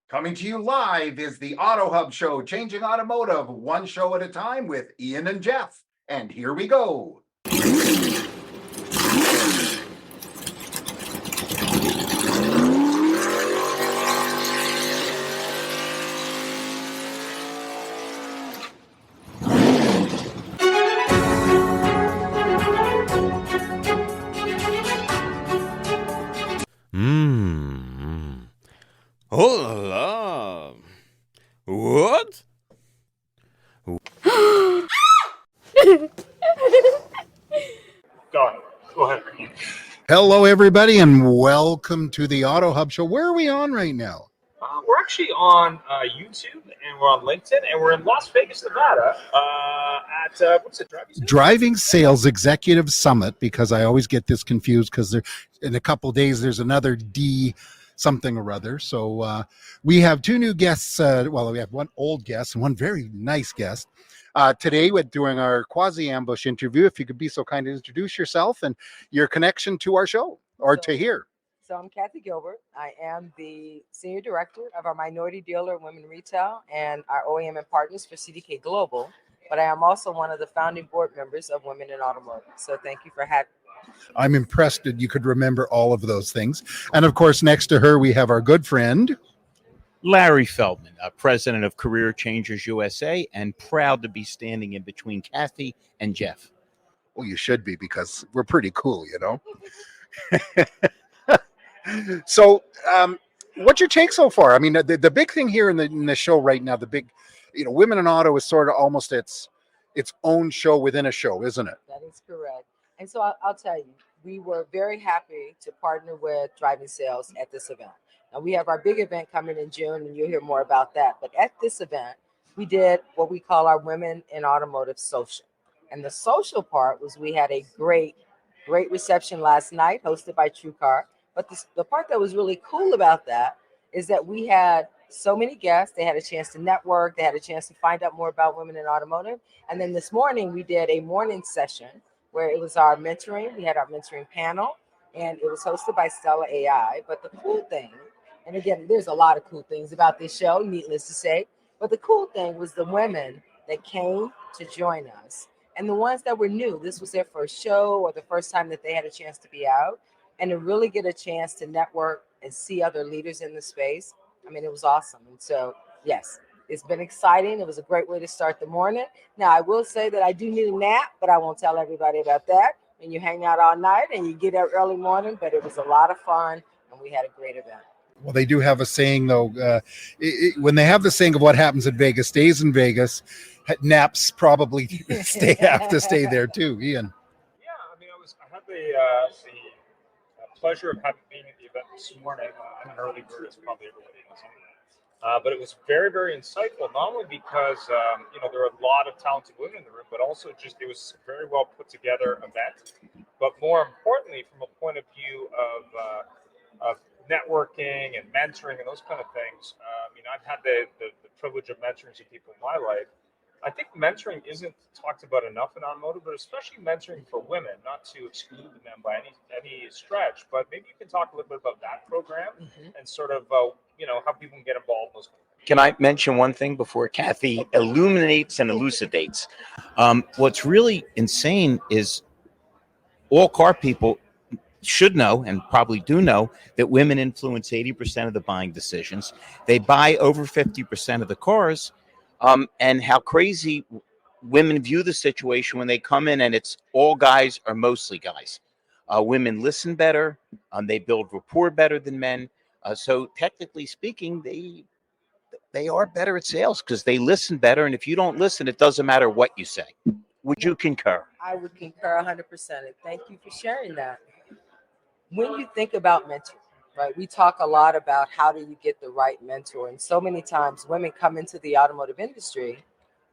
Coming to you live is the AutoHub show, changing automotive one show at a time with Ian and Jeff. And here we go. Oh la la. What? Go ahead. Hello, everybody, and welcome to the AutoHub show. Where are we on right now? We're actually on YouTube, and we're on LinkedIn, and we're in Las Vegas, Nevada, at what's it? Driving Sales Executive Summit, because I always get this confused because in a couple of days there's another D something or other. So we have two new guests. We have one old guest and one very nice guest. Today we're doing our quasi-ambush interview. If you could be so kind to introduce yourself and your connection to our show or to here. So I'm Kathy Gilbert. I am the Senior Director of our Minority Dealer Women Retail and our OEM and Partners for CDK Global. But I am also one of the founding board members of Women in Automotive. So thank you for having me. I'm impressed that you could remember all of those things. And of course, next to her, we have our good friend, Larry Feldman, president of Career Changers USA, and proud to be standing in between Kathy and Jeff. Well, you should be, because we're pretty cool, you know. So, what's your take so far? I mean, the big thing here in the show right now, the big, Women in Auto is sort of almost its own show within a show, isn't it? That is correct. And so I'll tell you, we were very happy to partner with Driving Sales at this event. Now, we have our big event coming in June, and you'll hear more about that. But at this event, we did what we call our Women in Automotive Social. And the social part was we had a great reception last night hosted by TrueCar. But the part that was really cool about that is that we had so many guests. They had a chance to network. They had a chance to find out more about women in automotive. And then this morning, we did a morning session where it was our mentoring. We had our mentoring panel, and it was hosted by Stella AI. But the cool thing, and again, there's a lot of cool things about this show, needless to say, but the cool thing was the women that came to join us and the ones that were new. This was their first show or the first time that they had a chance to be out and to really get a chance to network and see other leaders in the space. I mean, it was awesome. And so, yes, it's been exciting. It was a great way to start the morning. Now, I will say that I do need a nap, but I won't tell everybody about that. And you hang out all night and you get up early morning, but it was a lot of fun and we had a great event. Well, they do have a saying, though, when they have the saying of what happens in Vegas stays in Vegas, naps probably have to stay there too, Ian. Yeah, I mean, I had the pleasure of being at the event this morning. I'm an early bird, as probably everybody knows. But it was very, very insightful, not only because, there were a lot of talented women in the room, but also just it was a very well put together event. But more importantly, from a point of view of networking and mentoring and those kind of things, I've had the privilege of mentoring some people in my life. I think mentoring isn't talked about enough in automotive, but especially mentoring for women, not to exclude them by any stretch, but maybe you can talk a little bit about that program and sort of, how people can get involved in those kind of things. Can I mention one thing before Kathy illuminates and elucidates? What's really insane is all car people should know and probably do know that women influence 80% of the buying decisions. They buy over 50% of the cars. And how crazy women view the situation when they come in and it's all guys or mostly guys. Women listen better. They build rapport better than men. So technically speaking, they are better at sales because they listen better. And if you don't listen, it doesn't matter what you say. Would you concur? I would concur 100%. And thank you for sharing that. When you think about mentoring, right, we talk a lot about how do you get the right mentor. And so many times women come into the automotive industry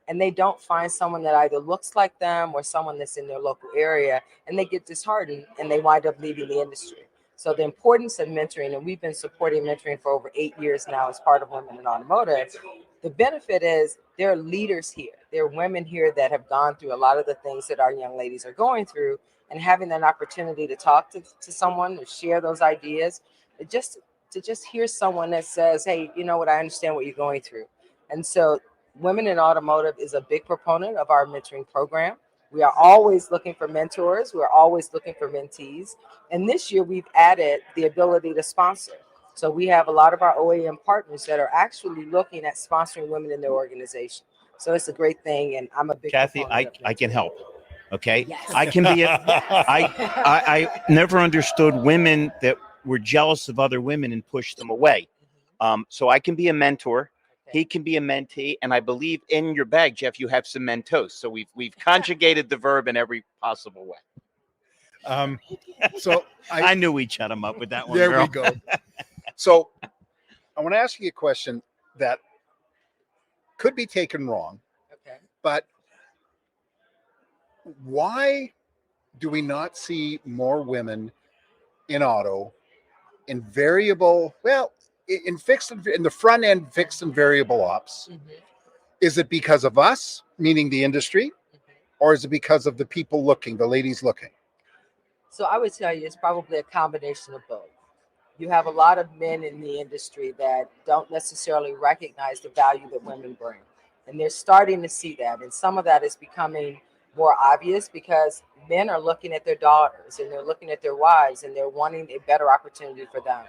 and they don't find someone that either looks like them or someone that's in their local area, and they get disheartened and they wind up leaving the industry. So the importance of mentoring, and we've been supporting mentoring for over 8 years now as part of Women in Automotive. The benefit is there are leaders here. There are women here that have gone through a lot of the things that our young ladies are going through, and having an opportunity to talk to someone, to share those ideas, just to just hear someone that says, hey, you know what, I understand what you're going through. And so Women in Automotive is a big proponent of our mentoring program. We are always looking for mentors. We're always looking for mentees. And this year we've added the ability to sponsor. So we have a lot of our OEM partners that are actually looking at sponsoring women in their organization. So it's a great thing, and I'm a big Kathy, proponent of I can mentoring. help. Okay, Yes. I can be. I never understood women that were jealous of other women and pushed them away. So I can be a mentor. Okay. He can be a mentee, and I believe in your bag, Jeff, you have some mentos. So we've conjugated the verb in every possible way. So I knew we'd shut him up with that one. there girl. we go. So I want to ask you a question that could be taken wrong, Okay. but why do we not see more women in auto in variable, well, in fixed, in the front end fixed and variable ops? Mm-hmm. Is it because of us, meaning the industry, or is it because of the people looking, the ladies looking? So I would tell you it's probably a combination of both. You have a lot of men in the industry that don't necessarily recognize the value that women bring. And they're starting to see that. And some of that is becoming more obvious because men are looking at their daughters and they're looking at their wives and they're wanting a better opportunity for them.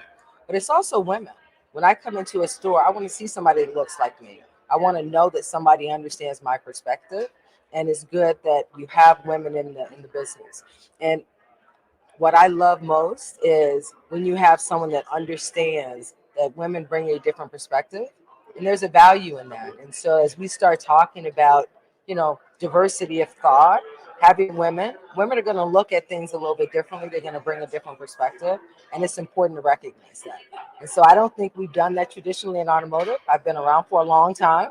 But it's also women. When I come into a store, I want to see somebody that looks like me. I want to know that somebody understands my perspective. And it's good that you have women in the business. And what I love most is when you have someone that understands that women bring a different perspective, and there's a value in that. And so as we start talking about, diversity of thought, having women are going to look at things a little bit differently. They're going to bring a different perspective, and it's important to recognize that. And so I don't think we've done that traditionally in automotive. I've been around for a long time.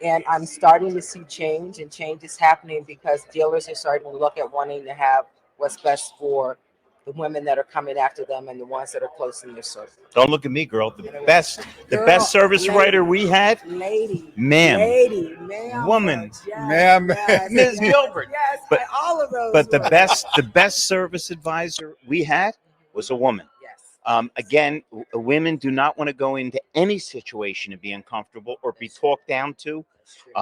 And I'm starting to see change, and change is happening because dealers are starting to look at wanting to have what's best for the women that are coming after them and the ones that are close in their circle. Don't look at me, girl. The best service writer we had, Lady, ma'am, woman, Ma'am. Ms. Gilbert. Yes, But- all of those. But the were. best service advisor we had was a woman. Yes. Again, women do not want to go into any situation and be uncomfortable or be talked down to. That's true.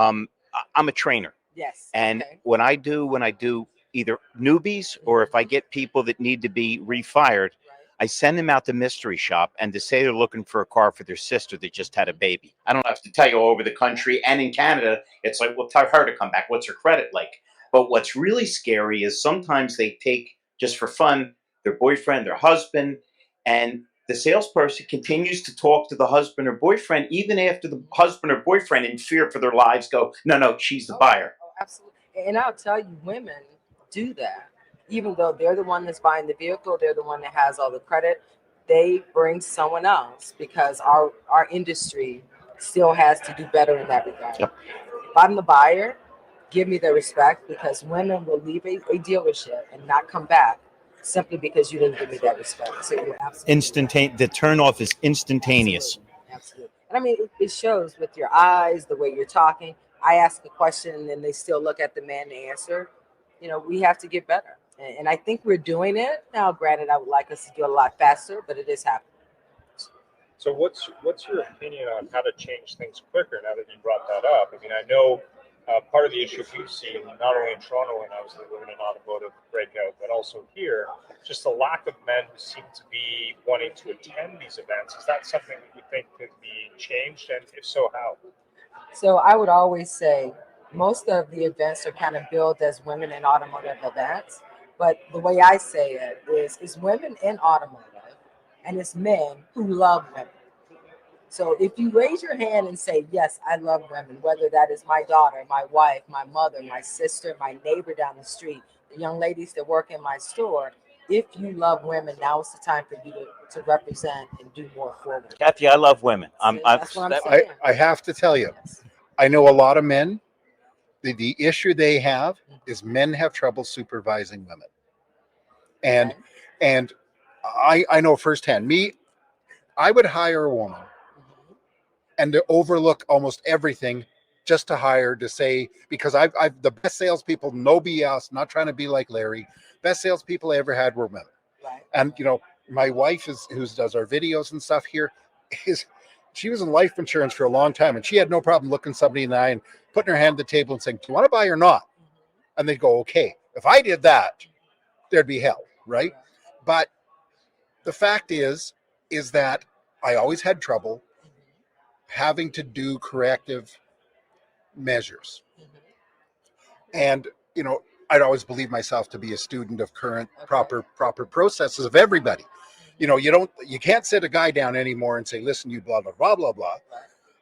I'm a trainer, Yes. and okay. when I do either newbies or if I get people that need to be refired, Right. I send them out to mystery shop and to say they're looking for a car for their sister that just had a baby. I don't have to tell you all over the country and in Canada. It's like, well, tell her to come back. What's her credit like? But what's really scary is sometimes they take, just for fun, their boyfriend, their husband, and the salesperson continues to talk to the husband or boyfriend even after the husband or boyfriend, in fear for their lives, go, no, she's the buyer. Oh, absolutely. And I'll tell you, women do that. Even though they're the one that's buying the vehicle, they're the one that has all the credit. They bring someone else because our industry still has to do better in that regard. Yep. If I'm the buyer, give me the respect because women will leave a dealership and not come back simply because you didn't give me that respect. So you're absolutely The turnoff is instantaneous. Absolutely. And I mean, it shows with your eyes, the way you're talking. I ask a question and then they still look at the man to answer. We have to get better. And I think we're doing it. Now, granted, I would like us to do it a lot faster, but it is happening. So what's your opinion on how to change things quicker now that you brought that up? I mean, I know part of the issue we've seen, not only in Toronto and obviously the Women in Automotive breakout, but also here, just the lack of men who seem to be wanting to attend these events. Is that something that you think could be changed? And if so, how? So I would always say most of the events are kind of billed as women in automotive events. But the way I say it is women in automotive and it's men who love women. So if you raise your hand and say, yes, I love women, whether that is my daughter, my wife, my mother, my sister, my neighbor down the street, the young ladies that work in my store, if you love women, now is the time for you to represent and do more for them. Kathy, I love women. That's what I'm saying. I have to tell you, Yes. I know a lot of men. The issue they have is men have trouble supervising women. And Okay. and I know firsthand. I would hire a woman and to overlook almost everything just to hire to say, because I've the best salespeople, no BS, not trying to be like Larry, best salespeople I ever had were women. Right. And my wife is who does our videos and stuff here is she was in life insurance for a long time, and she had no problem looking somebody in the eye and putting her hand on the table and saying, "Do you want to buy or not?" And they'd go, "Okay." If I did that, there'd be hell, right? But the fact is that I always had trouble having to do corrective measures. And, I'd always believe myself to be a student of current proper processes of everybody. You can't sit a guy down anymore and say, "Listen, you blah, blah, blah, blah, blah."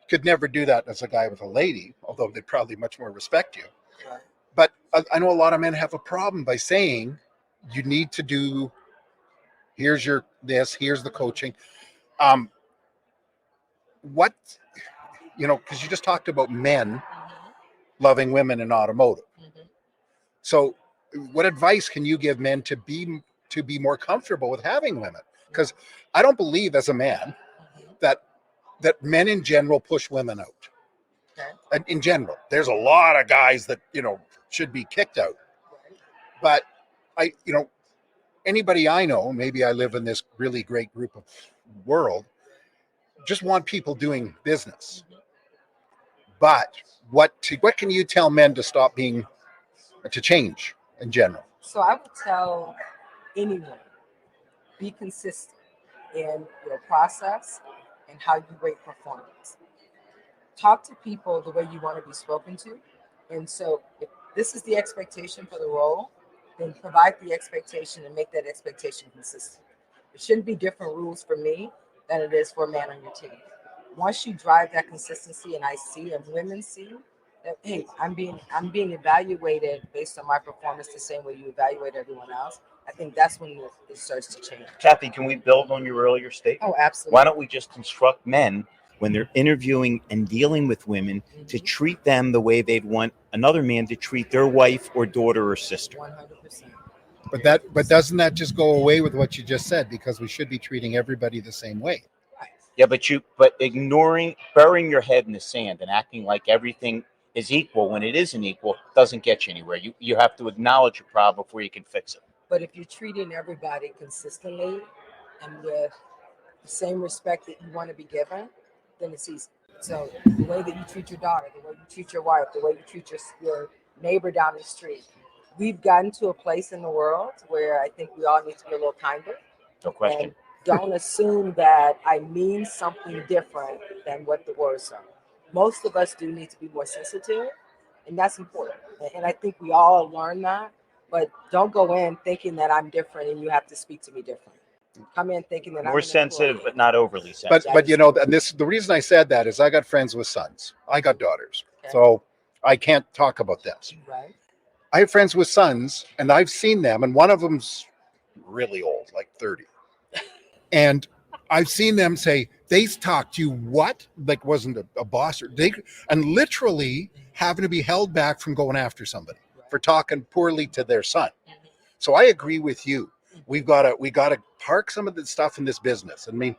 Could never do that as a guy with a lady, although they'd probably much more respect you. But I know a lot of men have a problem by saying, you need to do, here's here's the coaching. What, because you just talked about men loving women in automotive. So what advice can you give men to be more comfortable with having women? Because I don't believe as a man that men in general push women out. And in general, there's a lot of guys that, should be kicked out. But anybody I know, maybe I live in this really great group of world, just want people doing business. But what can you tell men to stop being, to change in general? So I would tell anyone, be consistent in your process and how you rate performance. Talk to people the way you want to be spoken to. And so if this is the expectation for the role, then provide the expectation and make that expectation consistent. It shouldn't be different rules for me than it is for a man on your team. Once you drive that consistency and I see and women see that, hey, I'm being evaluated based on my performance the same way you evaluate everyone else, I think that's when it starts to change. Kathy, can we build on your earlier statement? Oh, absolutely. Why don't we just instruct men when they're interviewing and dealing with women to treat them the way they'd want another man to treat their wife or daughter or sister? 100%. But doesn't that just go away with what you just said? Because we should be treating everybody the same way. Yeah, but burying your head in the sand and acting like everything is equal when it isn't equal doesn't get you anywhere. You have to acknowledge your problem before you can fix it. But if you're treating everybody consistently and with the same respect that you want to be given, then it's easy. So the way that you treat your daughter, the way you treat your wife, the way you treat your neighbor down the street, we've gotten to a place in the world where I think we all need to be a little kinder. No question. And don't assume that I mean something different than what the words are. Most of us do need to be more sensitive, and that's important. And I think we all learn that, but don't go in thinking that I'm different and you have to speak to me different. Come in thinking that More I'm sensitive, but not overly sensitive. But and the reason I said that is I got friends with sons. I got daughters. Okay. So I can't talk about this. Right. I have friends with sons, and I've seen them, and one of them's really old, like 30. And I've seen them say, they talked to you what? Like wasn't a boss or and literally having to be held back from going after somebody for talking poorly to their son. So I agree with you. We gotta park some of the stuff in this business. I mean,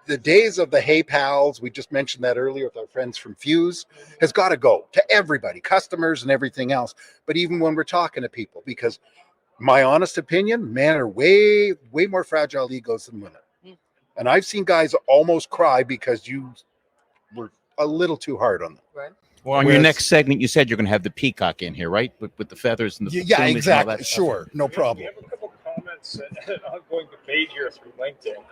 the days of the hey pals, we just mentioned that earlier with our friends from Fuse, has got to go to everybody, customers and everything else. But even when we're talking to people, because my honest opinion, men are way more fragile egos than women. And I've seen guys almost cry because you were a little too hard on them. Right. Well, on your next segment, you said you're going to have the peacock in here, right? With the feathers and the yeah, plumage exactly. And all that sure, stuff. no problem. We have a couple comments and an ongoing debate here through LinkedIn.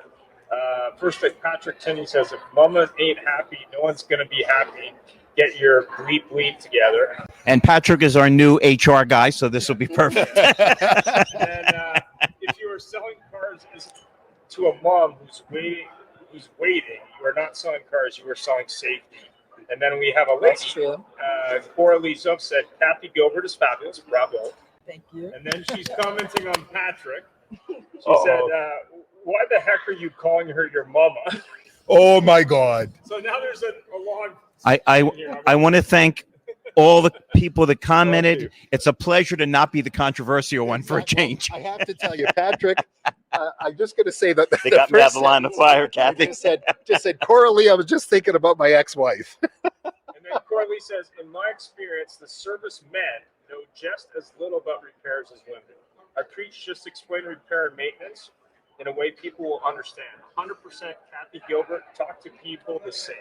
First, Patrick Tinney says, if mama ain't happy, no one's going to be happy. Get your bleep together. And Patrick is our new HR guy, so this will be perfect. And if you are selling cars to a mom who's waiting, you are not selling cars, you are selling safety. And then we have a lady. That's true. Coralie Zup said, Kathy Gilbert is fabulous. Bravo. Thank you. And then she's commenting on Patrick. She said, why the heck are you calling her your mama? Oh my God. So now there's a long... I want to thank all the people that commented. It's a pleasure to not be the controversial one for a change. I have to tell you, Patrick, I'm just going to say that They got me out the line of fire, I Kathy. just said, Coralie, I was just thinking about my ex-wife. And then Coralie says, in my experience, the service men know just as little about repairs as women. I preach just explain repair and maintenance. in a way people will understand. 100% Kathy Gilbert, talk to people the same.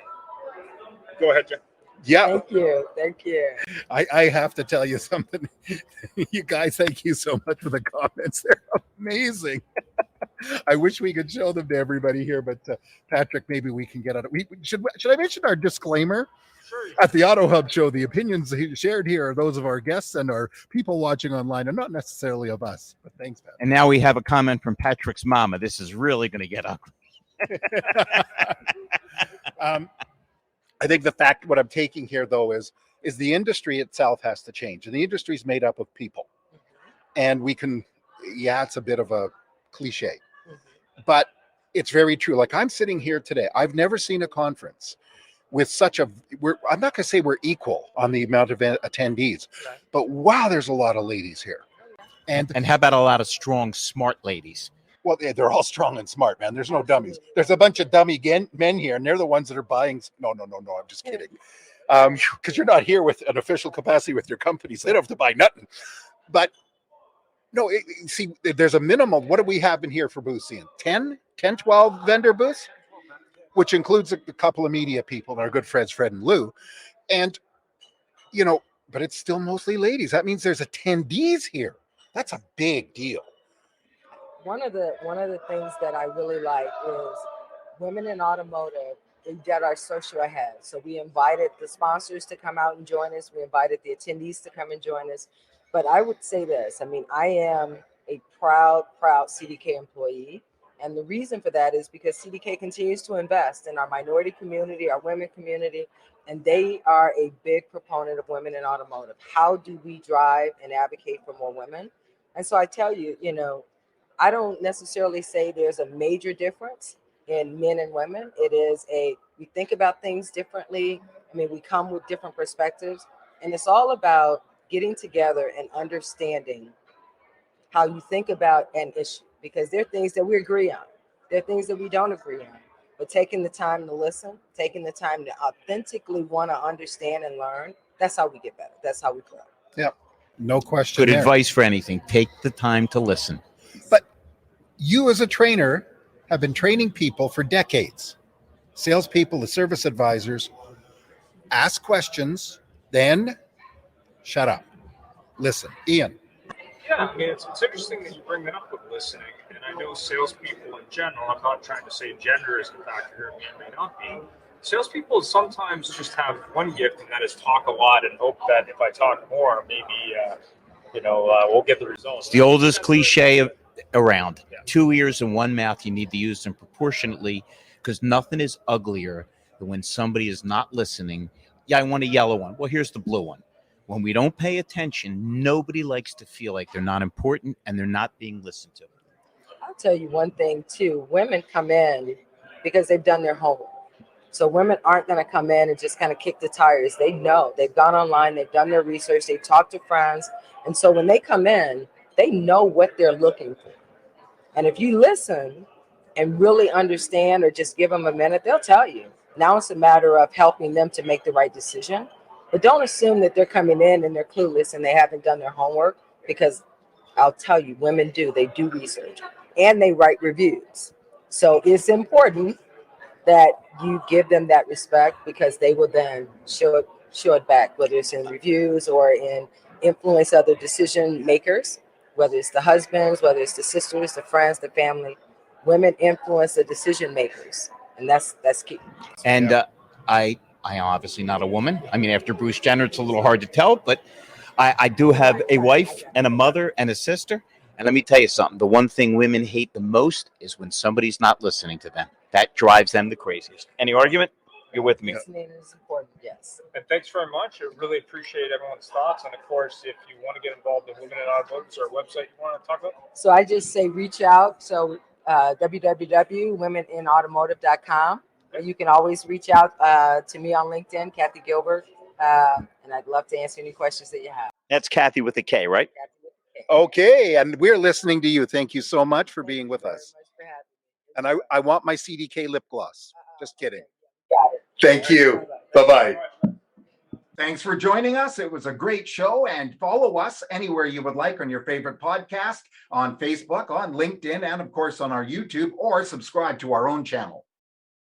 Go ahead, Jeff. Yeah, Thank you. Thank you. I have to tell you something. You guys, thank you so much for the comments. They're amazing. I wish we could show them to everybody here, but Patrick, maybe we can get on it. Should I mention our disclaimer? Sure. At the AutoHub show, the opinions shared here are those of our guests and our people watching online, and not necessarily of us. But thanks, Pat. And now we have a comment from Patrick's mama. This is really going to get ugly. I think the fact, what I'm taking here, though, is the industry itself has to change. And the industry is made up of people. And we can, yeah, it's a bit of a cliche, but it's very true. Like, I'm sitting here today. I've never seen a conference with such a, I'm not going to say we're equal on the amount of attendees, but wow, there's a lot of ladies here. And how about a lot of strong, smart ladies? well, they're all strong and smart, man. There's no dummies. There's a bunch of dummy men here, and they're the ones that are buying. No. I'm just kidding. Because you're not here with an official capacity with your companies. They don't have to buy nothing. But no, see, there's a minimum. What do we have in here for booths, Ian? 10, 12 vendor booths, which includes a couple of media people and our good friends, Fred and Lou. And, but it's still mostly ladies. That means there's attendees here. That's a big deal. One of the things that I really like is Women in Automotive. We did our social ahead. So we invited the sponsors to come out and join us. We invited the attendees to come and join us. But I would say this, I am a proud CDK employee. And the reason for that is because CDK continues to invest in our minority community, our women community, and they are a big proponent of women in automotive. How do we drive and advocate for more women? And so I tell you, I don't necessarily say there's a major difference in men and women. It is we think about things differently. We come with different perspectives, and it's all about getting together and understanding how you think about an issue, because there are things that we agree on. There are things that we don't agree on, but taking the time to listen, taking the time to authentically want to understand and learn, that's how we get better. That's how we grow. Yeah, no question. Good advice for anything. Take the time to listen. But you as a trainer have been training people for decades. Salespeople, the service advisors, ask questions, then shut up. Listen. Ian. Yeah, it's interesting that you bring that up with listening. And I know salespeople in general, I'm not trying to say gender is a factor here, it may not be. Salespeople sometimes just have one gift, and that is talk a lot and hope that if I talk more, maybe, we'll get the results. It's the oldest cliche around. Yeah. 2 ears and 1 mouth. You need to use them proportionately, because nothing is uglier than when somebody is not listening. Yeah, I want a yellow one. Well, here's the blue one. When we don't pay attention, nobody likes to feel like they're not important and they're not being listened to. I'll tell you one thing too. Women come in because they've done their homework. So women aren't going to come in and just kind of kick the tires. They know. They've gone online. They've done their research. They've talked to friends. And so when they come in, they know what they're looking for. And if you listen and really understand, or just give them a minute, they'll tell you. Now it's a matter of helping them to make the right decision. But don't assume that they're coming in and they're clueless and they haven't done their homework, because I'll tell you, women do. They do research and they write reviews. So it's important that you give them that respect, because they will then show it back, whether it's in reviews or in influence other decision makers, whether it's the husbands, whether it's the sisters, the friends, the family. Women influence the decision makers, and that's key. And I am obviously not a woman. After Bruce Jenner, it's a little hard to tell, but I do have a wife and a mother and a sister. And let me tell you something. The one thing women hate the most is when somebody's not listening to them. That drives them the craziest. Any argument? You're with me. Listening is important, yes. And thanks very much. I really appreciate everyone's thoughts. And of course, if you want to get involved in Women in Automotive, is there a website you want to talk about? So I just say reach out. So www.womeninautomotive.com. You can always reach out to me on LinkedIn, Kathy Gilbert, and I'd love to answer any questions that you have. That's Kathy with a K, right? Kathy with a K. Okay, and we're listening to you. Thank you so much for being with us. Thank you very much for having me. And I want my CDK lip gloss. Just kidding. Got it. Thank you. Bye-bye. Thanks for joining us. It was a great show, and follow us anywhere you would like on your favorite podcast, on Facebook, on LinkedIn, and of course on our YouTube, or subscribe to our own channel.